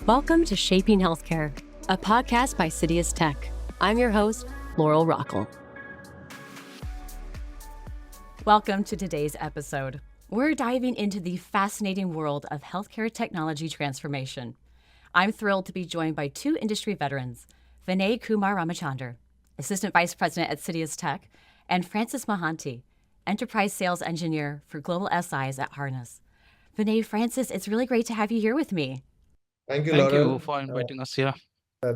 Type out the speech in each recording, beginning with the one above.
Welcome to Shaping Healthcare, a podcast by CitiusTech. I'm your host, Laurel Rockall. Welcome to today's episode. We're diving into the fascinating world of healthcare technology transformation. I'm thrilled to be joined by two industry veterans, Vinay Kumar Ramachander, Assistant Vice President at CitiusTech, and Francis Mohanty, Enterprise Sales Engineer for Global SIs at Harness. Vinay, Francis, it's really great to have you here with me. Thank you, Thank you Laurel. for inviting us here.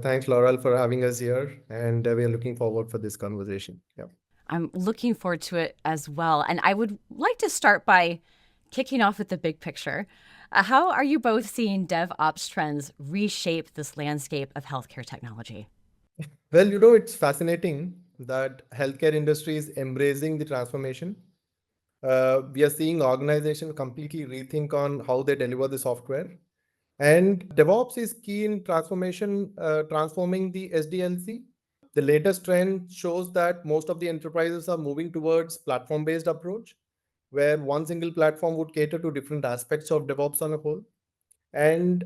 Thanks, Laurel, for having us here. And we are looking forward for this conversation. Yeah. I'm looking forward to it as well. And I would like to start by kicking off with the big picture. How are you both seeing DevOps trends reshape this landscape of healthcare technology? Well, it's fascinating that healthcare industry is embracing the transformation. We are seeing organizations completely rethink on how they deliver the software. And DevOps is key in transforming the SDLC. The latest trend shows that most of the enterprises are moving towards platform-based approach, where one single platform would cater to different aspects of DevOps on a whole. And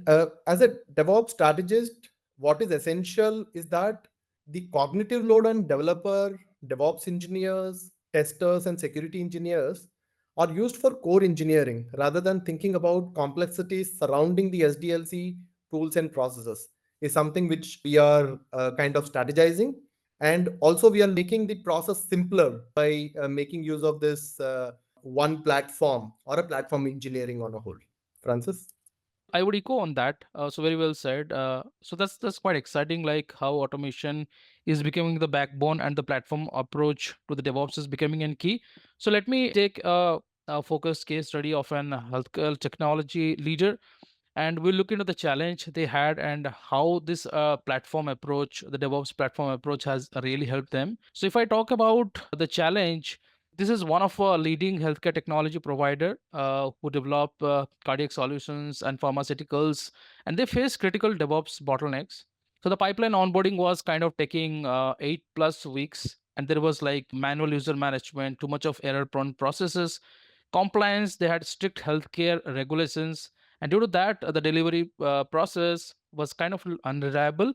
as a DevOps strategist, what is essential is that the cognitive load on developer, DevOps engineers, testers, and security engineers are used for core engineering rather than thinking about complexities surrounding the SDLC tools and processes is something which we are kind of strategizing. And also we are making the process simpler by making use of this one platform or a platform engineering on a whole. Francis? I would echo on that. So very well said. So that's quite exciting, like how automation is becoming the backbone and the platform approach to the DevOps is becoming a key. So let me take a focused case study of an healthcare technology leader, and we'll look into the challenge they had and how this platform approach, the DevOps platform approach, has really helped them. So if I talk about the challenge, this is one of a leading healthcare technology provider who develop cardiac solutions and pharmaceuticals, and they face critical DevOps bottlenecks. So the pipeline onboarding was kind of taking 8+ weeks, and there was like manual user management, too much of error-prone processes, compliance. They had strict healthcare regulations, and due to that, the delivery process was kind of unreliable,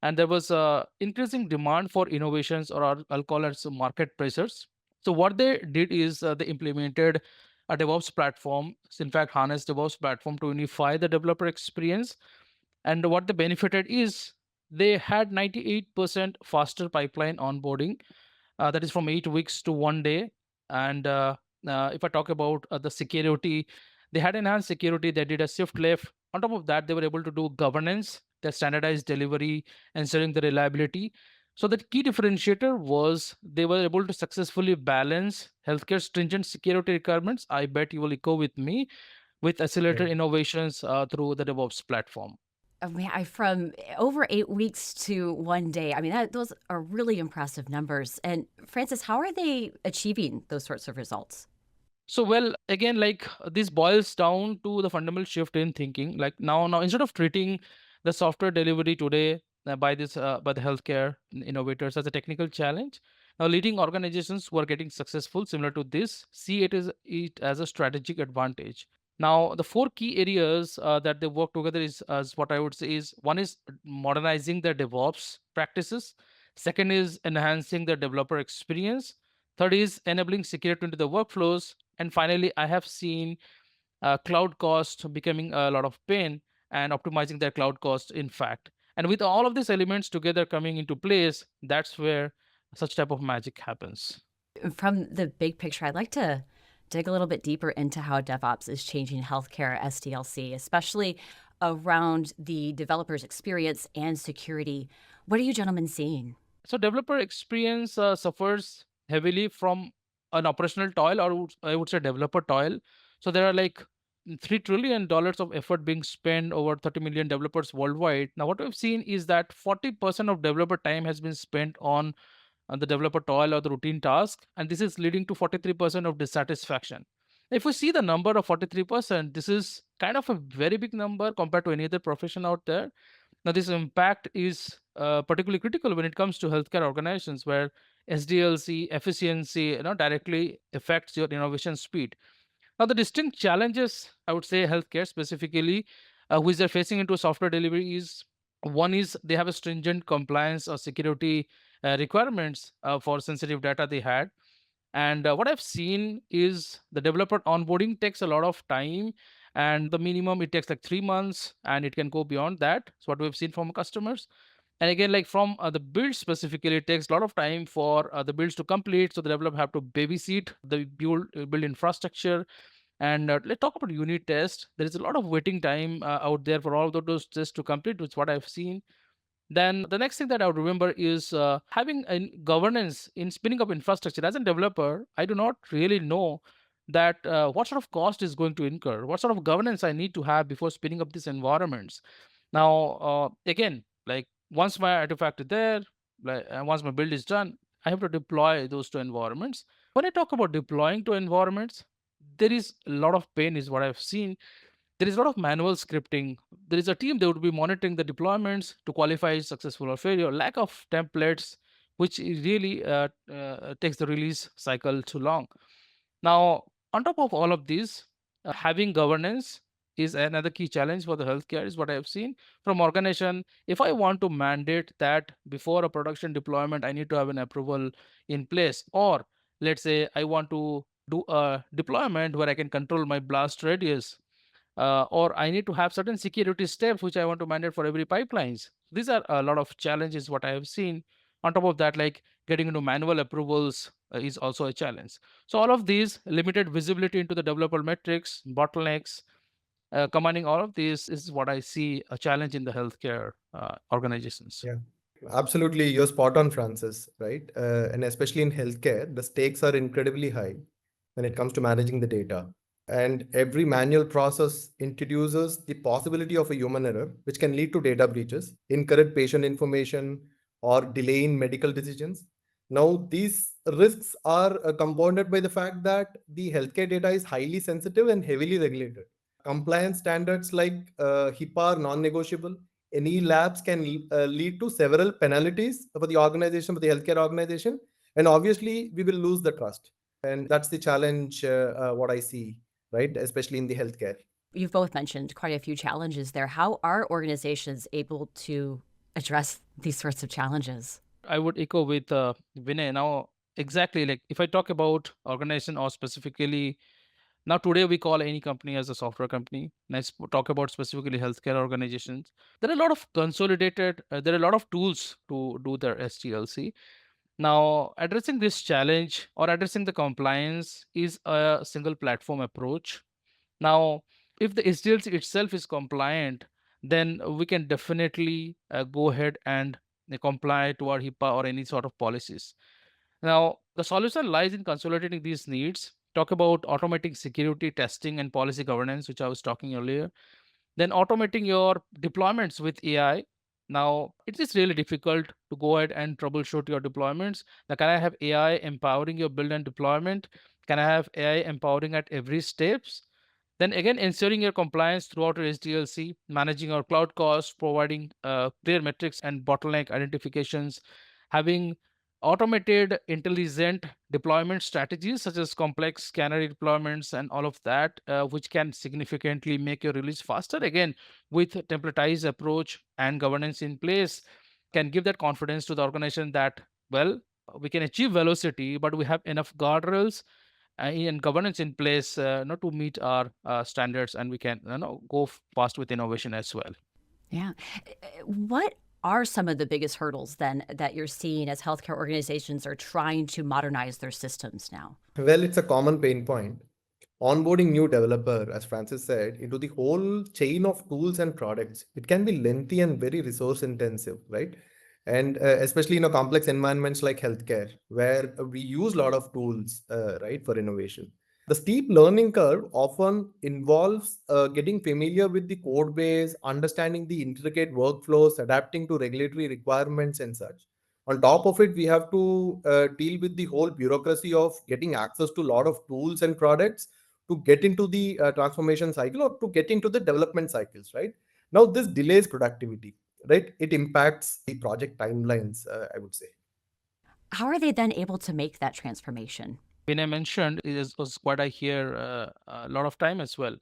and there was increasing demand for innovations, or I'll call it some market pressures. So what they did is they implemented a DevOps platform, in fact, Harness DevOps platform, to unify the developer experience. And what they benefited is they had 98% faster pipeline onboarding, that is from 8 weeks to 1 day. And if I talk about the security, they had enhanced security. They did a shift left. On top of that, they were able to do governance, the standardized delivery, ensuring the reliability. So the key differentiator was they were able to successfully balance healthcare stringent security requirements. I bet you will echo with me, with accelerated innovations through the DevOps platform. I mean, from over 8 weeks to 1 day, I mean, those are really impressive numbers. And Francis, how are they achieving those sorts of results? So, well, again, like this boils down to the fundamental shift in thinking. Like now, instead of treating the software delivery today by the healthcare innovators as a technical challenge, now leading organizations who are getting successful, similar to this, see it as a strategic advantage. Now, the four key areas that they work together is, as what I would say, is one is modernizing their DevOps practices. Second is enhancing the developer experience. Third is enabling security into the workflows. And finally, I have seen cloud cost becoming a lot of pain, and optimizing their cloud cost, in fact. And with all of these elements together coming into place, that's where such type of magic happens. From the big picture, I'd like to dig a little bit deeper into how DevOps is changing healthcare SDLC, especially around the developer's experience and security. What are you gentlemen seeing? So developer experience suffers heavily from an operational toil, or I would say developer toil. So there are like $3 trillion of effort being spent over 30 million developers worldwide. Now, what we've seen is that 40% of developer time has been spent on the developer toil or the routine task, and this is leading to 43% of dissatisfaction. If we see the number of 43%, this is kind of a very big number compared to any other profession out there. Now, this impact is particularly critical when it comes to healthcare organizations, where SDLC efficiency, directly affects your innovation speed. Now, the distinct challenges, I would say, healthcare specifically, which they're facing into software delivery is, one is they have a stringent compliance or security requirements for sensitive data they had. And what I've seen is the developer onboarding takes a lot of time, and the minimum it takes like 3 months, and it can go beyond that. So what we've seen from customers. And again, like from the build specifically, it takes a lot of time for the builds to complete. So the developer have to babysit the build infrastructure. And let's talk about unit test. There is a lot of waiting time out there for all of those tests to complete, which is what I've seen. Then the next thing that I would remember is having a governance in spinning up infrastructure. As a developer, I do not really know that what sort of cost is going to incur, what sort of governance I need to have before spinning up these environments. Now, again, like once my artifact is there, like, and once my build is done, I have to deploy those to environments. When I talk about deploying to environments, there is a lot of pain, is what I've seen. There is a lot of manual scripting. There is a team that would be monitoring the deployments to qualify successful or failure. Lack of templates, which really takes the release cycle too long. Now, on top of all of this, having governance is another key challenge for the healthcare, is what I have seen from organization. If I want to mandate that before a production deployment, I need to have an approval in place, or let's say I want to do a deployment where I can control my blast radius, or I need to have certain security steps which I want to mandate for every pipelines. These are a lot of challenges what I have seen. On top of that, like getting into manual approvals is also a challenge. So all of these limited visibility into the developer metrics, bottlenecks, commanding all of these is what I see a challenge in the healthcare organizations. Yeah, absolutely. You're spot on, Francis, right? And especially in healthcare, the stakes are incredibly high when it comes to managing the data. And every manual process introduces the possibility of a human error, which can lead to data breaches, incorrect patient information, or delay in medical decisions. Now, these risks are compounded by the fact that the healthcare data is highly sensitive and heavily regulated. Compliance standards like HIPAA are non-negotiable. Any lapse can lead to several penalties for the organization, for the healthcare organization, and obviously we will lose the trust. And that's the challenge, what I see, right? Especially in the healthcare. You've both mentioned quite a few challenges there. How are organizations able to address these sorts of challenges? I would echo with Vinay. Now, exactly, like if I talk about organization, or specifically, now today we call any company as a software company. Let's talk about specifically healthcare organizations. There are a lot of there are a lot of tools to do their SDLC. Now, addressing this challenge or addressing the compliance is a single platform approach. Now, if the SDLC itself is compliant, then we can definitely go ahead and comply to our HIPAA or any sort of policies. Now, the solution lies in consolidating these needs. Talk about automating security testing and policy governance, which I was talking earlier. Then automating your deployments with AI. Now, it is really difficult to go ahead and troubleshoot your deployments. Now, can I have AI empowering your build and deployment? Can I have AI empowering at every steps? Then again, ensuring your compliance throughout your SDLC, managing our cloud costs, providing clear metrics and bottleneck identifications, having automated intelligent deployment strategies such as complex canary deployments and all of that, which can significantly make your release faster. Again, with templatized approach and governance in place, can give that confidence to the organization that, well, we can achieve velocity, but we have enough guardrails and governance in place not to meet our standards, and we can go fast with innovation as well. Yeah. What are some of the biggest hurdles then that you're seeing as healthcare organizations are trying to modernize their systems now? Well, it's a common pain point. Onboarding new developer, as Francis said, into the whole chain of tools and products, it can be lengthy and very resource intensive, right? And especially in a complex environments like healthcare, where we use a lot of tools, right, for innovation. The steep learning curve often involves getting familiar with the code base, understanding the intricate workflows, adapting to regulatory requirements and such. On top of it, we have to deal with the whole bureaucracy of getting access to a lot of tools and products to get into the transformation cycle or to get into the development cycles, right? Now, this delays productivity, right? It impacts the project timelines, I would say. How are they then able to make that transformation? When I mentioned, was what I hear a lot of time as well.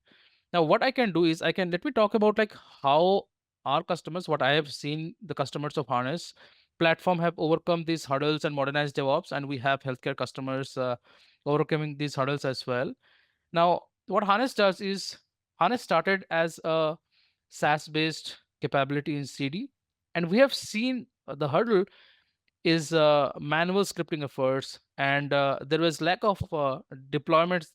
Now, what I can do is let me talk about like how our customers, what I have seen the customers of Harness platform have overcome these hurdles and modernized DevOps, and we have healthcare customers overcoming these hurdles as well. Now, what Harness does is Harness started as a SaaS-based capability in CD, and we have seen the hurdle is manual scripting efforts, and there was lack of deployments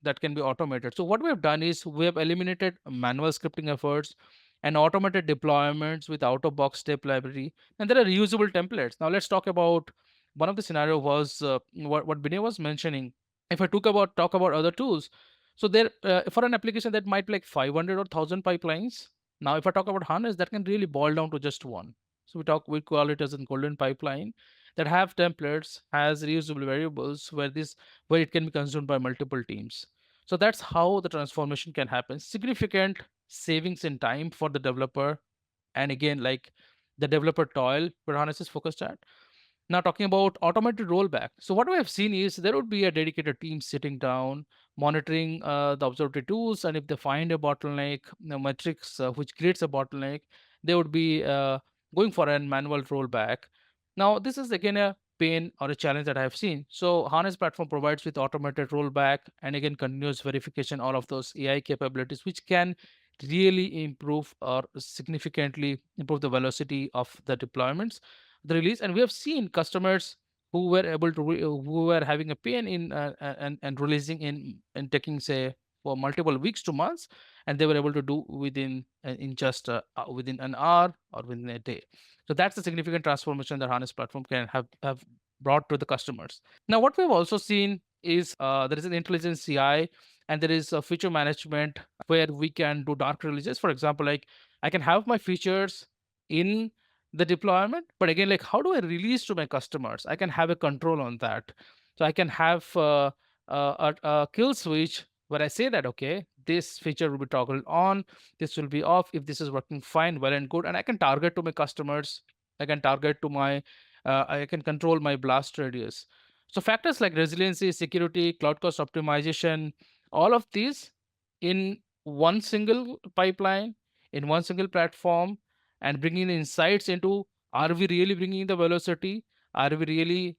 that can be automated. So what we have done is we have eliminated manual scripting efforts and automated deployments with out of box step library, and there are reusable templates. Now let's talk about one of the scenario was what Binay was mentioning. If I talk about other tools, so there for an application that might be like 500 or 1000 pipelines. Now if I talk about Harness, that can really boil down to just one. So we call it as a golden pipeline that have templates, has reusable variables where it can be consumed by multiple teams. So that's how the transformation can happen. Significant savings in time for the developer, and again, like the developer toil where Harness is focused at. Now, talking about automated rollback. So, what we have seen is there would be a dedicated team sitting down, monitoring the observatory tools, and if they find a bottleneck, metrics which creates a bottleneck, they would be going for a manual rollback. Now, this is again a pain or a challenge that I have seen. So, Harness platform provides with automated rollback and again continuous verification, all of those AI capabilities, which can really improve or significantly improve the velocity of the deployments, the release. And we have seen customers who were able to who were having a pain in and releasing in taking say for multiple weeks to months, and they were able to do within in just within an hour or within a day. So that's a significant transformation that Harness platform can have brought to the customers. Now what we've also seen is there is an intelligence CI, and there is a feature management where we can do dark releases. For example, like I can have my features in the deployment, but again, like how do I release to my customers? I can have a control on that. So I can have a kill switch where I say that okay, this feature will be toggled on, this will be off if this is working fine, well and good, and I can target to my customers. I can target to my I can control my blast radius. So factors like resiliency, security, cloud cost optimization, all of these in one single pipeline, in one single platform, and bringing insights into, are we really bringing the velocity, are we really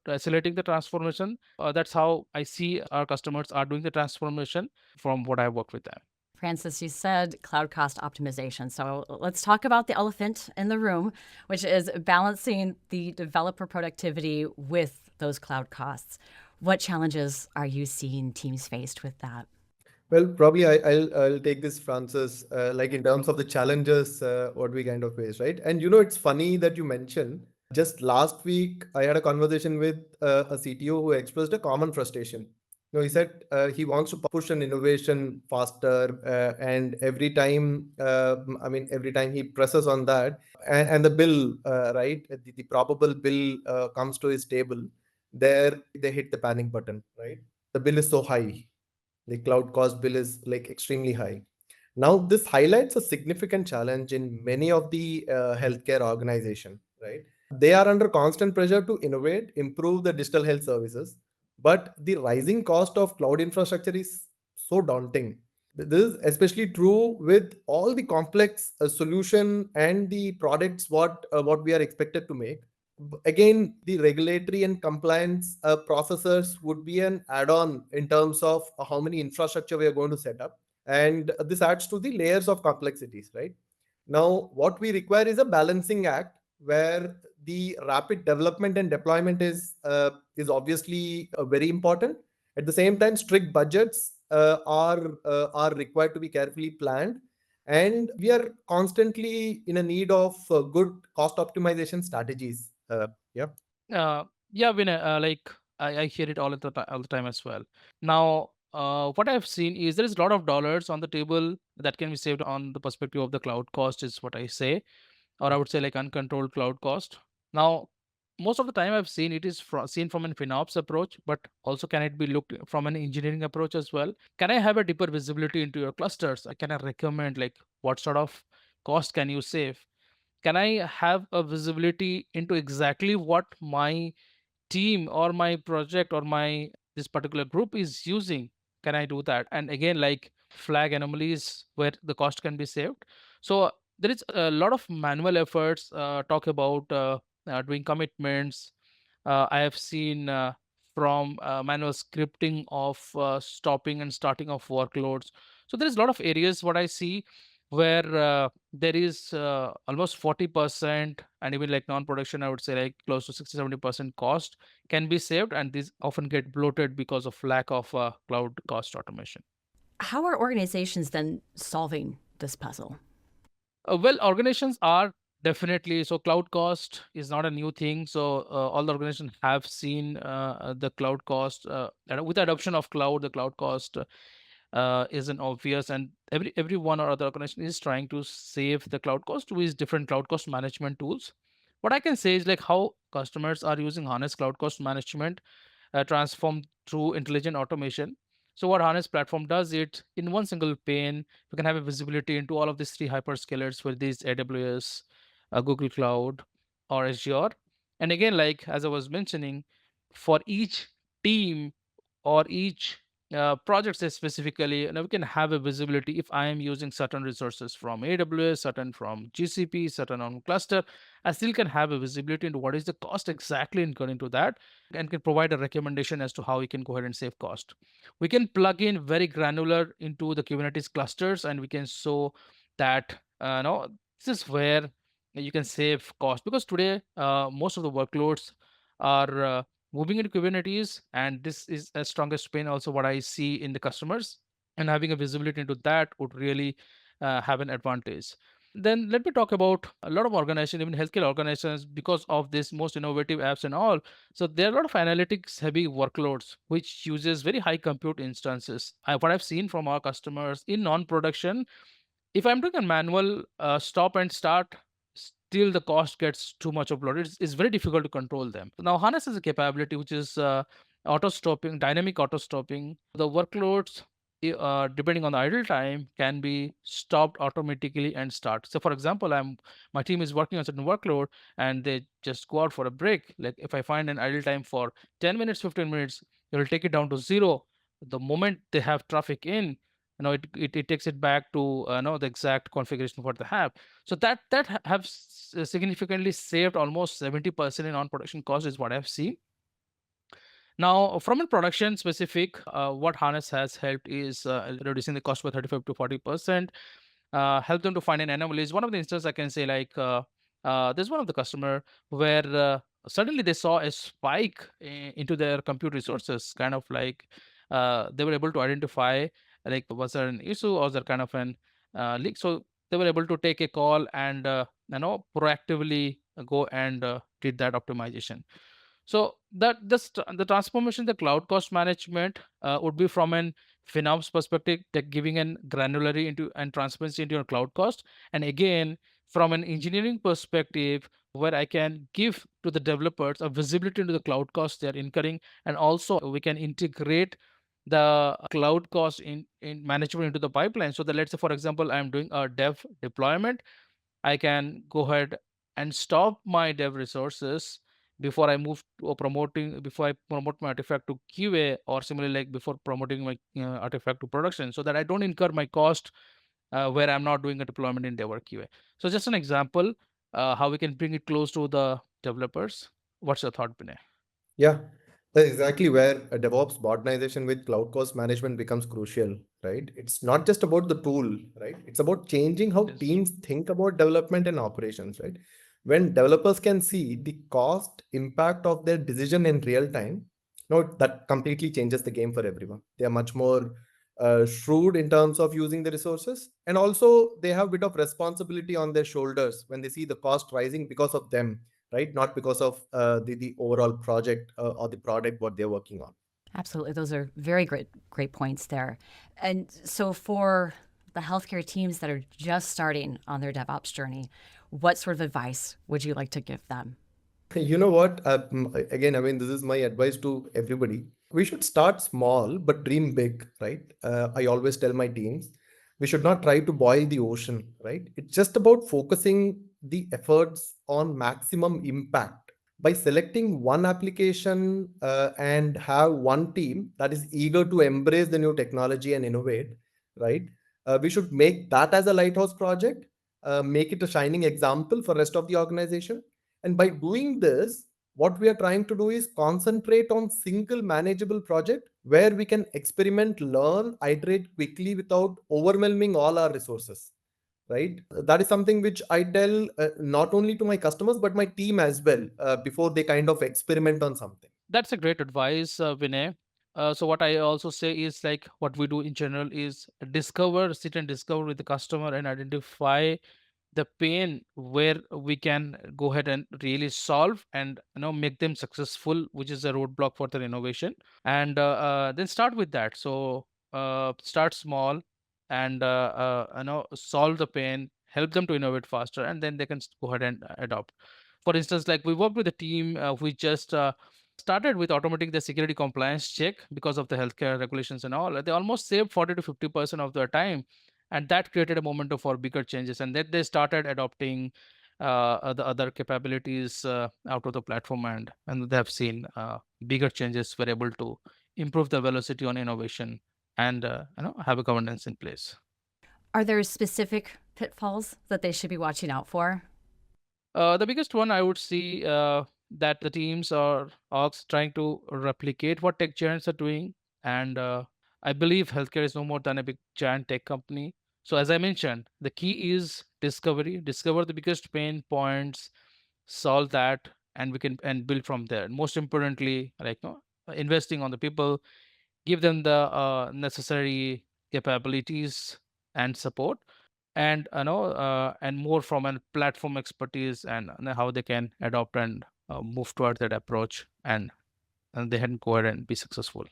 accelerating the transformation. That's how I see our customers are doing the transformation from what I work with them. Francis, you said cloud cost optimization. So let's talk about the elephant in the room, which is balancing the developer productivity with those cloud costs. What challenges are you seeing teams faced with that? Well, probably I'll take this, Francis. Like in terms of the challenges, what we kind of face, right? And it's funny that you mentioned. Just last week, I had a conversation with a CTO who expressed a common frustration. He said he wants to push an innovation faster, and every time, every time he presses on that, and the bill, right, the probable bill comes to his table, there they hit the panic button, right? The bill is so high, the cloud cost bill is like extremely high. Now, this highlights a significant challenge in many of the healthcare organization, right? They are under constant pressure to innovate, improve the digital health services, but the rising cost of cloud infrastructure is so daunting. This is especially true with all the complex solution and the products what we are expected to make. Again, the regulatory and compliance processors would be an add-on in terms of how many infrastructure we are going to set up, and this adds to the layers of complexities, right? Now what we require is a balancing act where the rapid development and deployment is obviously very important. At the same time, strict budgets are required to be carefully planned, and we are constantly in a need of good cost optimization strategies. Yeah. Uh, yeah, Vinay, I hear it all the time as well. Now, what I've seen is there is a lot of dollars on the table that can be saved on the perspective of the cloud cost, is what I say, or I would say like uncontrolled cloud cost. Now, most of the time I've seen it is seen from an FinOps approach, but also can it be looked from an engineering approach as well? Can I have a deeper visibility into your clusters? Can I recommend like what sort of cost can you save? Can I have a visibility into exactly what my team or my project or my this particular group is using? Can I do that? And again, like flag anomalies where the cost can be saved. So there is a lot of manual efforts, talk about doing commitments. I have seen from manual scripting of stopping and starting of workloads. So there is a lot of areas what I see where there is almost 40%, and even like non-production, I would say like close to 60-70% cost can be saved, and these often get bloated because of lack of cloud cost automation. How are organizations then solving this puzzle? Well, organizations are definitely, so cloud cost is not a new thing. So all the organizations have seen the cloud cost. And with the adoption of cloud, the cloud cost isn't obvious, and every one or other organization is trying to save the cloud cost with different cloud cost management tools. What I can say is like how customers are using Harness Cloud Cost Management transformed through intelligent automation. So what Harness platform does, it in one single pane, we can have a visibility into all of these three hyperscalers, for these AWS, Google Cloud, or Azure. And again, like as I was mentioning, for each team or each project say specifically, we can have a visibility if I am using certain resources from AWS, certain from GCP, certain on cluster. I still can have a visibility into what is the cost exactly incurring to that, and can provide a recommendation as to how we can go ahead and save cost. We can plug in very granular into the Kubernetes clusters, and we can show that no, this is where you can save cost, because today most of the workloads are moving into Kubernetes, and this is a strongest pain also what I see in the customers, and having a visibility into that would really have an advantage. Then let me talk about a lot of organizations, even healthcare organizations, because of this most innovative apps and all. So there are a lot of analytics heavy workloads which uses very high compute instances. What I've seen from our customers in non-production, if I'm doing a manual stop and start, still the cost gets too much uploaded. It's very difficult to control them. Now, Harness has a capability which is auto stopping, dynamic auto stopping. The workloads, depending on the idle time, can be stopped automatically and start. So, for example, my team is working on a certain workload and they just go out for a break. Like if I find an idle time for 10 minutes, 15 minutes, it will take it down to zero. The moment they have traffic in, it takes it back to the exact configuration what they have. So that have significantly saved almost 70% in on-production cost is what I've seen. Now, from a production specific, what Harness has helped is reducing the cost by 35 to 40%. Help them to find an anomalies. One of the instances I can say, like there's one of the customer where suddenly they saw a spike into their compute resources, kind of like they were able to identify like was there an issue or was there kind of an leak. So they were able to take a call and proactively go and did that optimization. So the transformation, the cloud cost management would be from an FinOps perspective, that giving an granularity into and transparency into your cloud cost, and again from an engineering perspective, where I can give to the developers a visibility into the cloud costs they are incurring, and also we can integrate the cloud cost in management into the pipeline. So that, let's say for example, I'm doing a dev deployment, I can go ahead and stop my dev resources before I move to before I promote my artifact to QA, or similarly like before promoting my artifact to production, so that I don't incur my cost where I'm not doing a deployment in dev or QA. So just an example how we can bring it close to the developers. What's your thought, Vinay? Yeah, that's exactly where a DevOps modernization with cloud cost management becomes crucial, right? It's not just about the tool, right? It's about changing how Yes. teams think about development and operations, right? When developers can see the cost impact of their decision in real time, no, that completely changes the game for everyone. They are much more shrewd in terms of using the resources, and also they have a bit of responsibility on their shoulders when they see the cost rising because of them, right? Not because of the overall project or the product what they're working on. Absolutely. Those are very great points there. And so for the healthcare teams that are just starting on their DevOps journey, what sort of advice would you like to give them? You know what? Again, I mean, this is my advice to everybody. We should start small but dream big, right? I always tell my teams we should not try to boil the ocean, right? It's just about focusing the efforts on maximum impact. By selecting one application and have one team that is eager to embrace the new technology and innovate, right? We should make that as a lighthouse project, make it a shining example for rest of the organization. And by doing this, what we are trying to do is concentrate on single manageable project where we can experiment, learn, iterate quickly without overwhelming all our resources, right? That is something which I tell not only to my customers but my team as well, before they kind of experiment on something. That's a great advice, Vinay. So what I also say is like what we do in general is sit and discover with the customer and identify the pain where we can go ahead and really solve and make them successful, which is a roadblock for their innovation. And then start with that. So start small and solve the pain, help them to innovate faster, and then they can go ahead and adopt. For instance, like we worked with a team we just started with automating the security compliance check because of the healthcare regulations and all. They almost saved 40 to 50% of their time, and that created a momentum for bigger changes. And then they started adopting the other capabilities out of the platform, and they have seen bigger changes. Were able to improve the velocity on innovation and have a governance in place. Are there specific pitfalls that they should be watching out for? The biggest one I would see that the teams are orgs trying to replicate what tech giants are doing, and I believe healthcare is no more than a big giant tech company. So as I mentioned, the key is discovery. Discover the biggest pain points, solve that, and we can and build from there. Most importantly, like investing on the people, give them the necessary capabilities and support, and and more from a platform expertise, and how they can adopt and move toward that approach, and they can go ahead and be successful.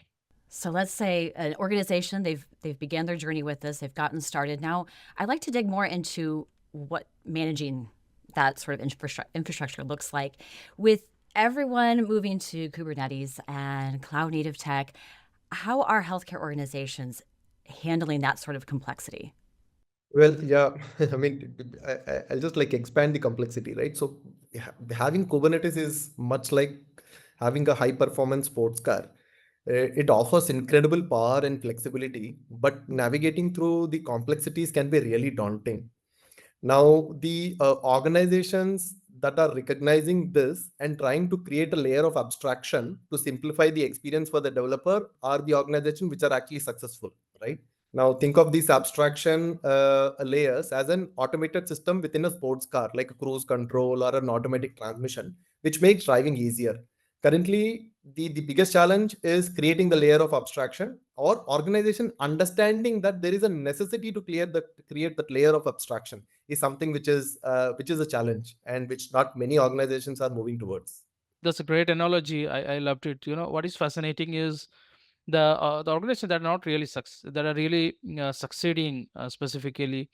So let's say an organization, they've began their journey with this, they've gotten started. Now, I'd like to dig more into what managing that sort of infrastructure looks like. With everyone moving to Kubernetes and cloud native tech, how are healthcare organizations handling that sort of complexity? Well, yeah, I mean, I'll just like expand the complexity, right? So having Kubernetes is much like having a high performance sports car. It offers incredible power and flexibility, but navigating through the complexities can be really daunting. Now, the organizations that are recognizing this and trying to create a layer of abstraction to simplify the experience for the developer are the organizations which are actually successful, right? Now, think of these abstraction layers as an automated system within a sports car, like a cruise control or an automatic transmission, which makes driving easier. Currently, the biggest challenge is creating the layer of abstraction or organization understanding that there is a necessity to create that layer of abstraction is something which is a challenge and which not many organizations are moving towards. That's a great analogy. I loved it. What is fascinating is the organizations that are not really that are really succeeding specifically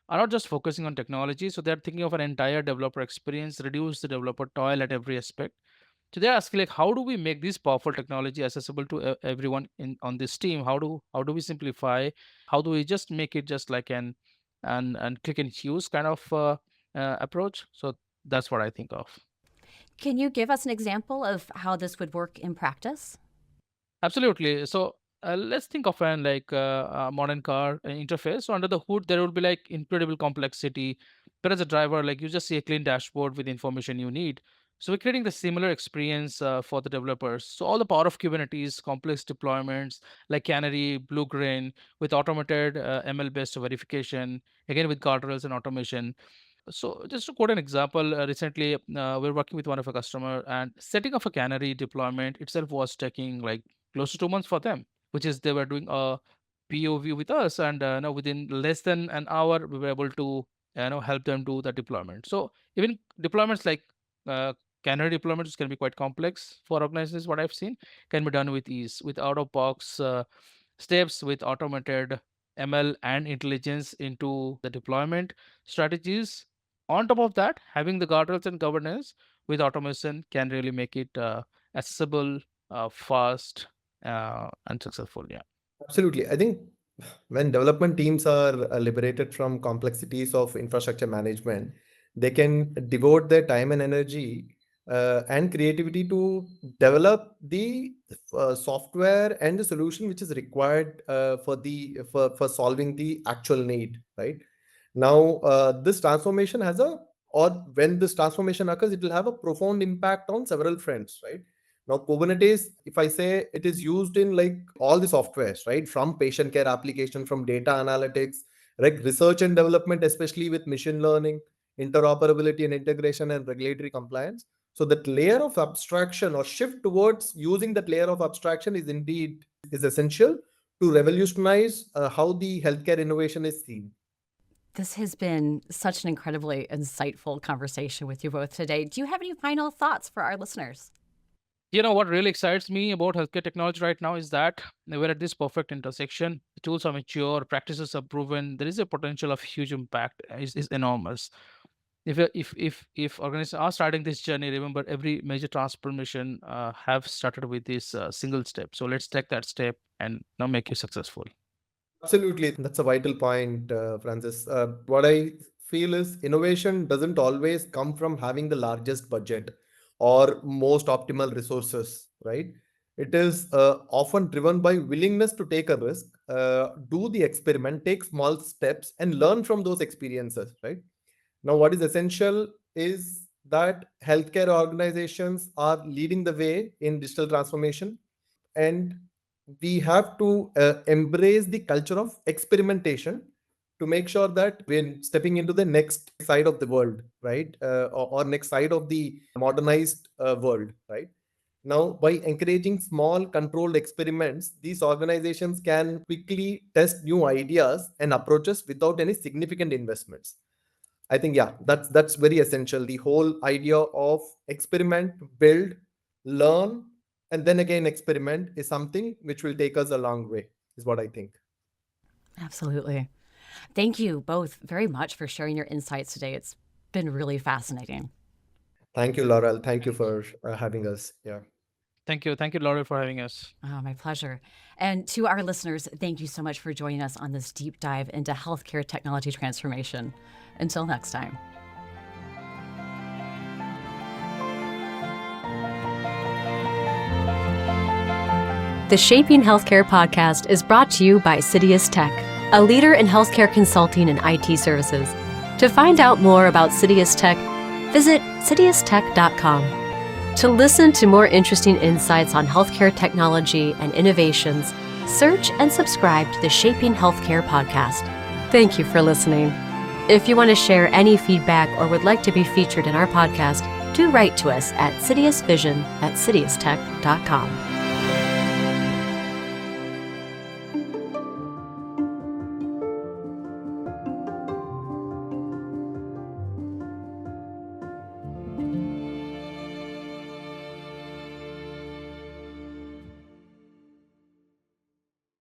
are not just focusing on technology. So they're thinking of an entire developer experience, reduce the developer toil at every aspect. So they're asking like, how do we make this powerful technology accessible to everyone in on this team? How do we simplify? How do we just make it just like an and click and use kind of approach? So that's what I think of. Can you give us an example of how this would work in practice? Absolutely. So let's think of an like a modern car interface. So under the hood, there will be like incredible complexity. But as a driver, like you just see a clean dashboard with information you need. So we're creating the similar experience for the developers. So all the power of Kubernetes, complex deployments like Canary, Blue Green, with automated ML-based verification, again with guardrails and automation. So just to quote an example, recently we're working with one of a customer, and setting up a Canary deployment itself was taking like close to 2 months for them, which is they were doing a POV with us, and within less than an hour we were able to help them do the deployment. So even deployments like uh, Canary deployments can be quite complex for organizations. What I've seen can be done with ease with out of box steps with automated ML and intelligence into the deployment strategies. On top of that, having the guardrails and governance with automation can really make it accessible, fast, and successful. Yeah. Absolutely. I think when development teams are liberated from complexities of infrastructure management, they can devote their time and energy and creativity to develop the software and the solution which is required for solving the actual need, right? Now, this transformation or when this transformation occurs, it will have a profound impact on several fronts, right? Now, Kubernetes, if I say, it is used in like all the softwares, right? From patient care application, from data analytics, like research and development, especially with machine learning, interoperability and integration, and regulatory compliance. So that layer of abstraction or shift towards using that layer of abstraction is essential to revolutionize how the healthcare innovation is seen. This has been such an incredibly insightful conversation with you both today. Do you have any final thoughts for our listeners? What really excites me about healthcare technology right now is that we're at this perfect intersection. The tools are mature, practices are proven. There is a potential of huge impact is enormous. If organizations are starting this journey, remember every major transformation have started with this single step. So let's take that step and now make you successful. Absolutely. That's a vital point, Francis. What I feel is innovation doesn't always come from having the largest budget or most optimal resources, right? It is often driven by willingness to take a risk, do the experiment, take small steps, and learn from those experiences, right? Now, what is essential is that healthcare organizations are leading the way in digital transformation, and we have to embrace the culture of experimentation to make sure that we're stepping into the next side of the world, right? Or next side of the modernized world, right? Now, by encouraging small controlled experiments, these organizations can quickly test new ideas and approaches without any significant investments. I think, yeah, that's very essential. The whole idea of experiment, build, learn, and then again experiment is something which will take us a long way, is what I think. Absolutely. Thank you both very much for sharing your insights today. It's been really fascinating. Thank you, Laurel. Thank you for having us. Yeah. Thank you, Laurel, for having us. Oh, my pleasure. And to our listeners, thank you so much for joining us on this deep dive into healthcare technology transformation. Until next time. The Shaping Healthcare podcast is brought to you by CitiusTech, a leader in healthcare consulting and IT services. To find out more about CitiusTech, visit CitiusTech.com. To listen to more interesting insights on healthcare technology and innovations, search and subscribe to the Shaping Healthcare podcast. Thank you for listening. If you want to share any feedback or would like to be featured in our podcast, do write to us at citiusvision@citiustech.com.